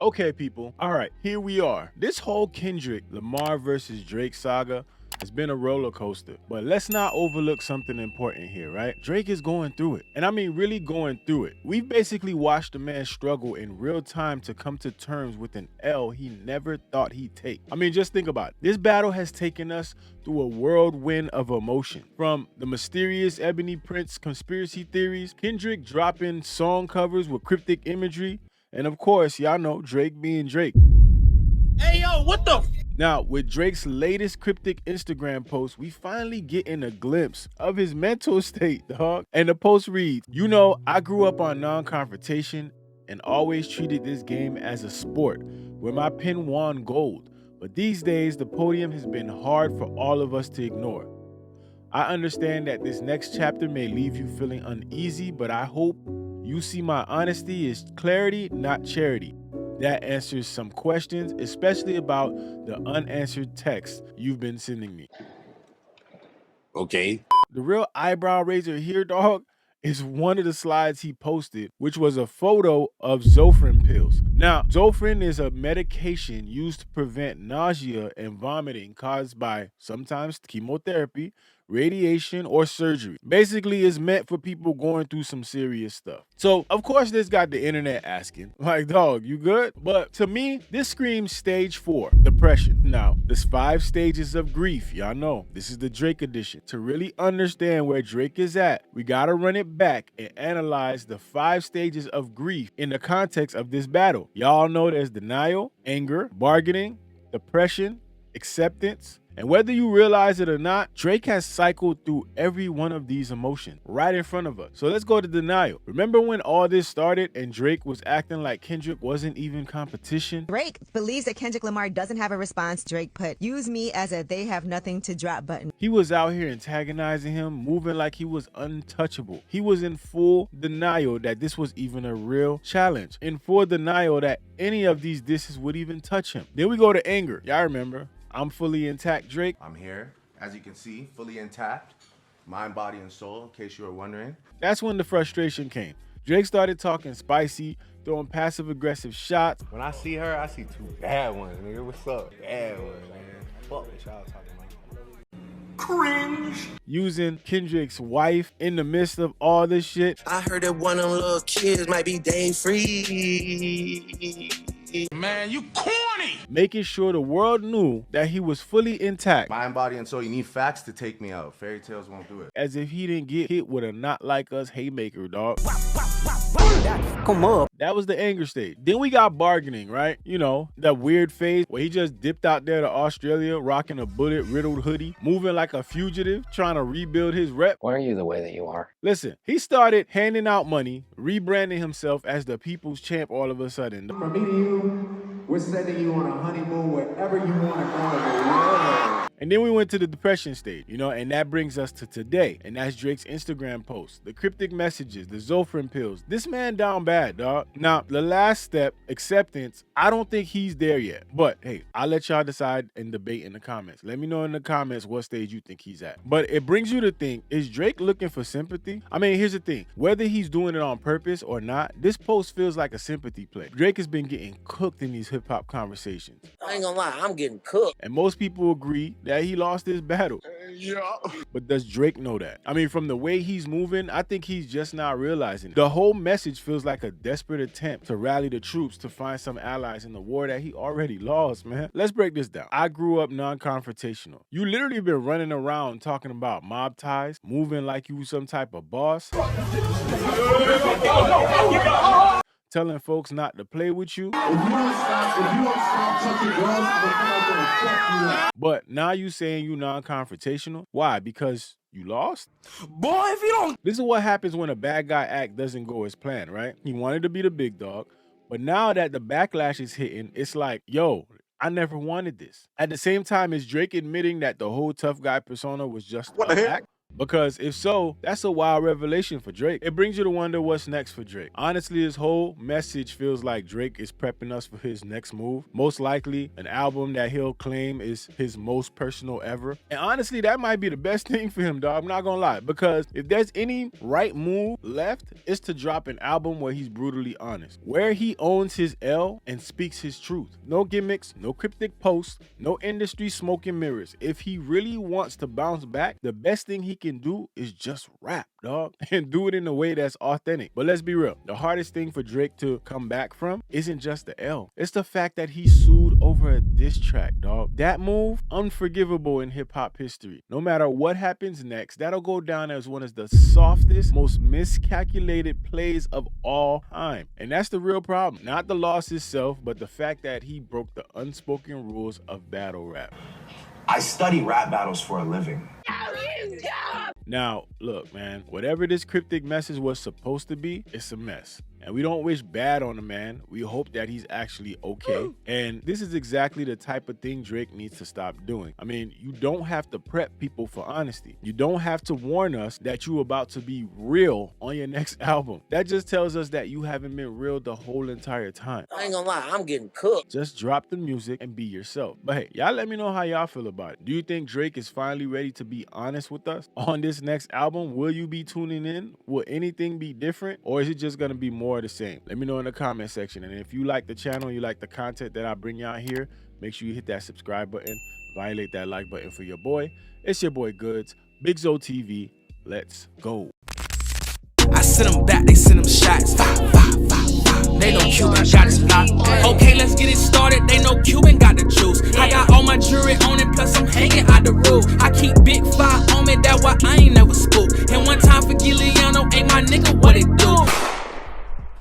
Okay, people. All right, here we are. This whole Kendrick Lamar versus Drake saga has been a roller coaster, but let's not overlook something important here, right? Drake is going through it, and I mean really going through it. We've basically watched the man struggle in real time to come to terms with an L he never thought he'd take. I mean, just think about it. This battle has taken us through a whirlwind of emotion. From the mysterious Ebony Prince conspiracy theories, Kendrick dropping song covers with cryptic imagery, and of course, y'all know Drake being Drake. Hey, yo, what the? Now, with Drake's latest cryptic Instagram post, we finally getting a glimpse of his mental state, dog. And the post reads, "You know, I grew up on non-confrontation and always treated this game as a sport where my pen won gold. But these days, the podium has been hard for all of us to ignore. I understand that this next chapter may leave you feeling uneasy, but I hope you see my honesty is clarity, not charity. That answers some questions, especially about the unanswered texts you've been sending me." Okay. The real eyebrow raiser here, dog, is one of the slides he posted, which was a photo of Zofran pills. Now, Zofran is a medication used to prevent nausea and vomiting caused by sometimes chemotherapy, radiation, or surgery. Basically, it's meant for people going through some serious stuff. So, of course, this got the internet asking, like, dog, you good? But to me, this screams stage 4, depression. Now, there's 5 stages of grief. Y'all know, this is the Drake edition. To really understand where Drake is at, we gotta run it back and analyze the 5 stages of grief in the context of this battle. Y'all know there's denial, anger, bargaining, depression, acceptance. And whether you realize it or not, Drake has cycled through every one of these emotions right in front of us. So let's go to denial. Remember when all this started and Drake was acting like Kendrick wasn't even competition? Drake believes that Kendrick Lamar doesn't have a response. Drake put, "Use me as a they have nothing to drop button." He was out here antagonizing him, moving like he was untouchable. He was in full denial that this was even a real challenge, in full denial that any of these disses would even touch him. Then we go to anger. Y'all remember? "I'm fully intact, Drake." I'm here, as you can see, fully intact, mind, body, and soul, in case you were wondering. That's when the frustration came. Drake started talking spicy, throwing passive-aggressive shots. When I see her, I see 2 bad ones, nigga. What's up? Bad ones, man. Fuck what y'all talking about. Cringe! Using Kendrick's wife in the midst of all this shit. I heard that one of them little kids might be day free. Man, you corny! Making sure the world knew that he was fully intact. Mind, body, and soul, you need facts to take me out. Fairy tales won't do it. As if he didn't get hit with a not like us haymaker, dog. Come up. That was the anger stage. Then we got bargaining, right? You know, that weird phase where he just dipped out there to Australia, rocking a bullet-riddled hoodie, moving like a fugitive, trying to rebuild his rep. Why are you the way that you are? Listen, he started handing out money, rebranding himself as the people's champ all of a sudden. From me to you, we're sending you on a honeymoon wherever you want to go in the world. And then we went to the depression stage, you know, and that brings us to today. And that's Drake's Instagram post, the cryptic messages, the Zofran pills. This man down bad, dog. Now, the last step, acceptance, I don't think he's there yet. But hey, I'll let y'all decide and debate in the comments. Let me know in the comments what stage you think he's at. But it brings you to think, is Drake looking for sympathy? I mean, here's the thing. Whether he's doing it on purpose or not, this post feels like a sympathy play. Drake has been getting cooked in these hip-hop conversations. I ain't gonna lie, I'm getting cooked. And most people agree that he lost this battle. Yeah. But does Drake know that? I mean, from the way he's moving, I think he's just not realizing it. The whole message feels like a desperate attempt to rally the troops to find some allies in the war that he already lost, man. Let's break this down. I grew up non-confrontational. You literally been running around talking about mob ties, moving like you some type of boss, telling folks not to play with you. But now you saying you non-confrontational? Why? Because you lost? Boy, if you don't... This is what happens when a bad guy act doesn't go as planned, right? He wanted to be the big dog, but now that the backlash is hitting, it's like, yo, I never wanted this. At the same time, is Drake admitting that the whole tough guy persona was just an act? Because if so, that's a wild revelation for Drake. It brings you to wonder what's next for Drake. Honestly, his whole message feels like Drake is prepping us for his next move. Most likely, an album that he'll claim is his most personal ever. And honestly, that might be the best thing for him, dog. I'm not gonna lie. Because if there's any right move left, it's to drop an album where he's brutally honest. Where he owns his L and speaks his truth. No gimmicks, no cryptic posts, no industry smoke and mirrors. If he really wants to bounce back, the best thing he can do is just rap, dog, and do it in a way that's authentic. But let's be real, the hardest thing for Drake to come back from isn't just the L. It's the fact that he sued over a diss track, dog. That move, unforgivable in hip-hop history. No matter what happens next, that'll go down as one of the softest, most miscalculated plays of all time. And that's the real problem. Not the loss itself, but the fact that he broke the unspoken rules of battle rap. I study rap battles for a living. Now, look, man, whatever this cryptic message was supposed to be, it's a mess. And we don't wish bad on the man. We hope that he's actually okay. And this is exactly the type of thing Drake needs to stop doing. I mean, you don't have to prep people for honesty. You don't have to warn us that you're about to be real on your next album. That just tells us that you haven't been real the whole entire time. I ain't gonna lie, I'm getting cooked. Just drop the music and be yourself. But hey, y'all let me know how y'all feel about it. Do you think Drake is finally ready to be honest with us on this next album? Will you be tuning in? Will anything be different? Or is it just gonna be more of the same? Let me know in the comment section. And if you like the channel, you like the content that I bring out here, make sure you hit that subscribe button, violate that like button for your boy. It's your boy Goods, BigZoeTV. Let's go. I send them back, they send them shots. They know Cuban got his block. Okay, let's get it started. They know Cuban got the juice. I got all my jewelry on it, plus I'm hanging out the roof. I keep big 5 on me, that's why I ain't never